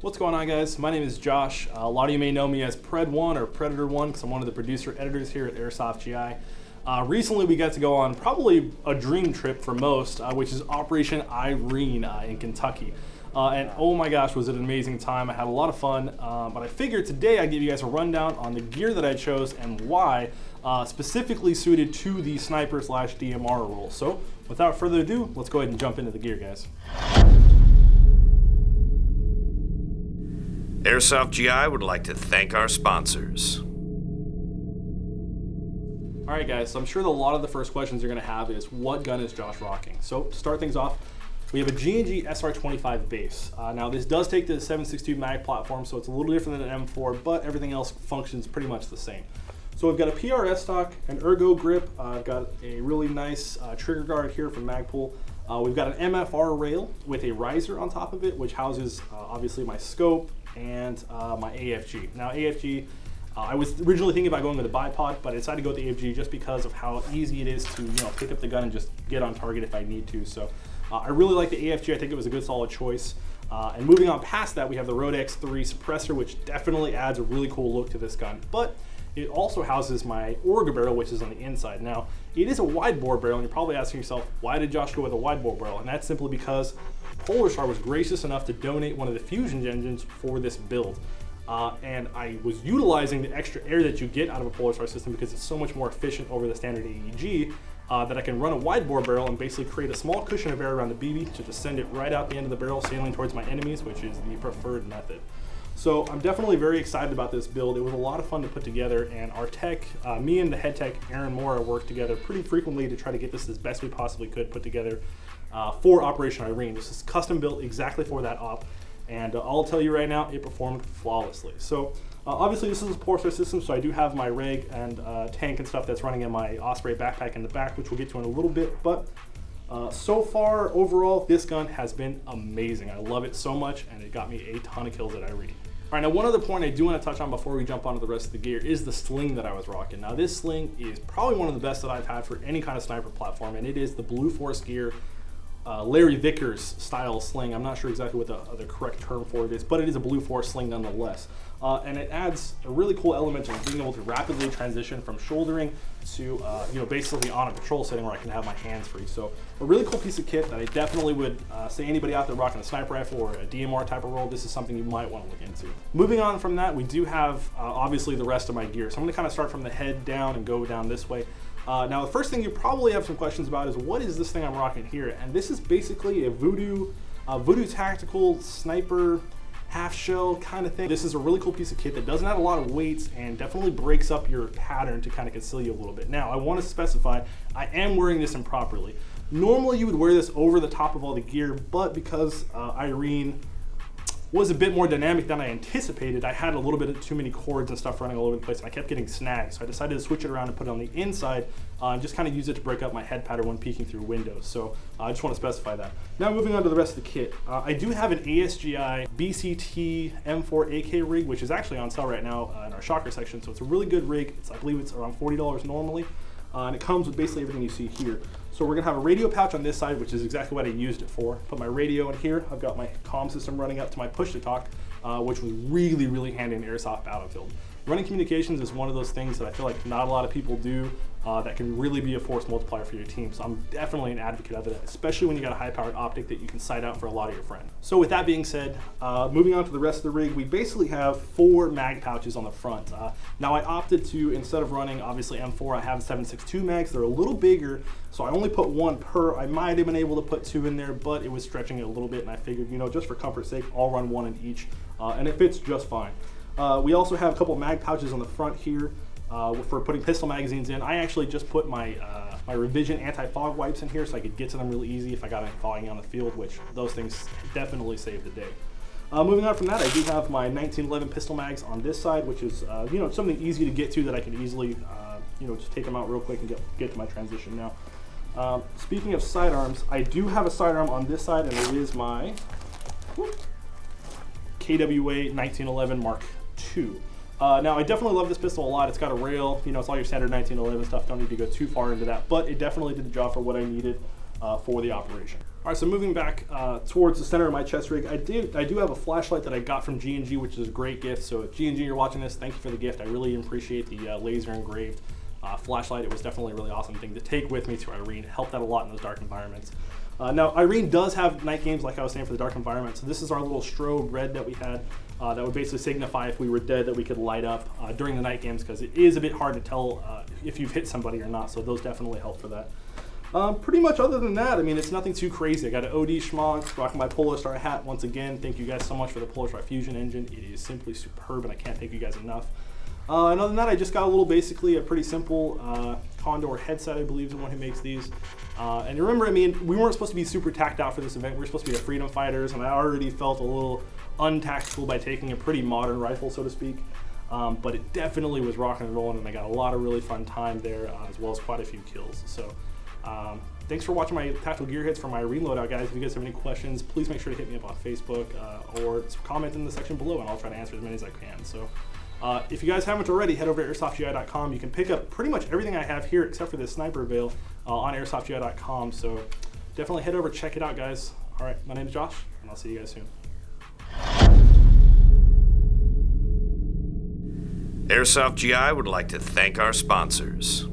What's going on, guys? My name is Josh. A lot of you may know me as Pred1 or Predator1 because I'm one of the producer editors here at Airsoft GI. Recently we got to go on probably a dream trip for most, which is Operation Irene in Kentucky. And oh my gosh, was it an amazing time. I had a lot of fun, but I figured today I'd give you guys a rundown on the gear that I chose and why, specifically suited to the sniper/DMR role. So without further ado, let's go ahead and jump into the gear, guys. Airsoft GI would like to thank our sponsors. Alright guys, so I'm sure that a lot of the first questions you're going to have is, what gun is Josh rocking? So to start things off, we have a G&G SR25 base. Now this does take the 7.62 mag platform, so it's a little different than an M4, but everything else functions pretty much the same. So we've got a PRS stock, an ergo grip, I've got a really nice trigger guard here from Magpul. We've got an MFR rail with a riser on top of it, which houses obviously my scope and my AFG. Now AFG, I was originally thinking about going with a bipod, but I decided to go with the AFG just because of how easy it is to pick up the gun and just get on target if I need to. So I really like the AFG. I think it was a good solid choice. And moving on past that, we have the Rode X3 suppressor, which definitely adds a really cool look to this gun. But it also houses my Orga barrel, which is on the inside. Now, it is a wide bore barrel, and you're probably asking yourself, why did Josh go with a wide bore barrel? And that's simply because Polar Star was gracious enough to donate one of the fusion engines for this build. And I was utilizing the extra air that you get out of a Polar Star system because it's so much more efficient over the standard AEG that I can run a wide bore barrel and basically create a small cushion of air around the BB to just send it right out the end of the barrel, sailing towards my enemies, which is the preferred method. So I'm definitely very excited about this build. It was a lot of fun to put together, and our tech, me and the head tech, Aaron Mora, worked together pretty frequently to try to get this as best we possibly could put together for Operation Irene. This is custom built exactly for that op, and I'll tell you right now, it performed flawlessly. So obviously this is a Polar Star system, so I do have my rig and tank and stuff that's running in my Osprey backpack in the back, which we'll get to in a little bit, but so far, overall, this gun has been amazing. I love it so much, and it got me a ton of kills at Irene. All right, now one other point I do want to touch on before we jump onto the rest of the gear is the sling that I was rocking. Now this sling is probably one of the best that I've had for any kind of sniper platform, and it is the Blue Force Gear Larry Vickers style sling. I'm not sure exactly what the correct term for it is, but it is a Blue Force sling nonetheless. And it adds a really cool element of being able to rapidly transition from shouldering to basically on a patrol setting where I can have my hands free. So a really cool piece of kit that I definitely would say anybody out there rocking a sniper rifle or a DMR type of role, this is something you might want to look into. Moving on from that, we do have obviously the rest of my gear. So I'm going to kind of start from the head down and go down this way. Now the first thing you probably have some questions about is, what is this thing I'm rocking here? And this is basically a Voodoo tactical sniper half shell kind of thing. This is a really cool piece of kit that doesn't have a lot of weights and definitely breaks up your pattern to kind of conceal you a little bit. Now I want to specify, I am wearing this improperly. Normally you would wear this over the top of all the gear, but because Irene was a bit more dynamic than I anticipated, I had a little bit of too many cords and stuff running all over the place, and I kept getting snagged. So I decided to switch it around and put it on the inside and just kind of use it to break up my head pattern when peeking through windows. So I just want to specify that. Now moving on to the rest of the kit. I do have an ASGI BCT M4 AK rig, which is actually on sale right now in our shocker section. So it's a really good rig. I believe it's around $40 normally. And it comes with basically everything you see here. So we're gonna have a radio pouch on this side, which is exactly what I used it for. Put my radio in here. I've got my comm system running up to my push-to-talk, which was really, really handy in Airsoft Battlefield. Running communications is one of those things that I feel like not a lot of people do that can really be a force multiplier for your team. So I'm definitely an advocate of it, especially when you got a high-powered optic that you can sight out for a lot of your friends. So with that being said, moving on to the rest of the rig, we basically have 4 mag pouches on the front. Now I opted to, instead of running obviously M4, I have 7.62 mags. They're a little bigger, so I only put 1 per. I might have been able to put 2 in there, but it was stretching it a little bit, and I figured, just for comfort's sake, I'll run 1 in each, and it fits just fine. We also have a couple mag pouches on the front here for putting pistol magazines in. I actually just put my my Revision anti-fog wipes in here so I could get to them really easy if I got any fogging on the field, which those things definitely saved the day. Moving on from that, I do have my 1911 pistol mags on this side, which is something easy to get to that I can easily just take them out real quick and get to my transition now. Speaking of sidearms, I do have a sidearm on this side, and it is my KWA 1911 Mark II. Now I definitely love this pistol a lot. It's got a rail, it's all your standard 1911 stuff. Don't need to go too far into that, but it definitely did the job for what I needed for the operation. All right, so moving back towards the center of my chest rig, I do have a flashlight that I got from G&G, which is a great gift. So if G&G, you're watching this, thank you for the gift. I really appreciate the laser engraved flashlight. It was definitely a really awesome thing to take with me to Irene. It helped out a lot in those dark environments. Now, Irene does have night games, like I was saying, for the dark environment. So this is our little strobe red that we had that would basically signify if we were dead that we could light up during the night games, because it is a bit hard to tell if you've hit somebody or not. So those definitely help for that. Pretty much other than that, I mean, it's nothing too crazy. I got an OD schmonk, rocking my Polar Star hat once again. Thank you guys so much for the Polar Star Fusion engine. It is simply superb, and I can't thank you guys enough. And other than that, I just got a little, basically a pretty simple Condor headset, I believe is the one who makes these. And remember, I mean, we weren't supposed to be super tacked out for this event. We were supposed to be the Freedom Fighters, and I already felt a little untactical by taking a pretty modern rifle, so to speak. But it definitely was rocking and rolling, and I got a lot of really fun time there, as well as quite a few kills. So thanks for watching my tactical gear hits for my Irene loadout, guys. If you guys have any questions, please make sure to hit me up on Facebook or comment in the section below, and I'll try to answer as many as I can. So if you guys haven't already, head over to airsoftgi.com. You can pick up pretty much everything I have here except for this sniper veil on airsoftgi.com. So definitely head over, check it out, guys. All right, my name is Josh, and I'll see you guys soon. Airsoft GI would like to thank our sponsors.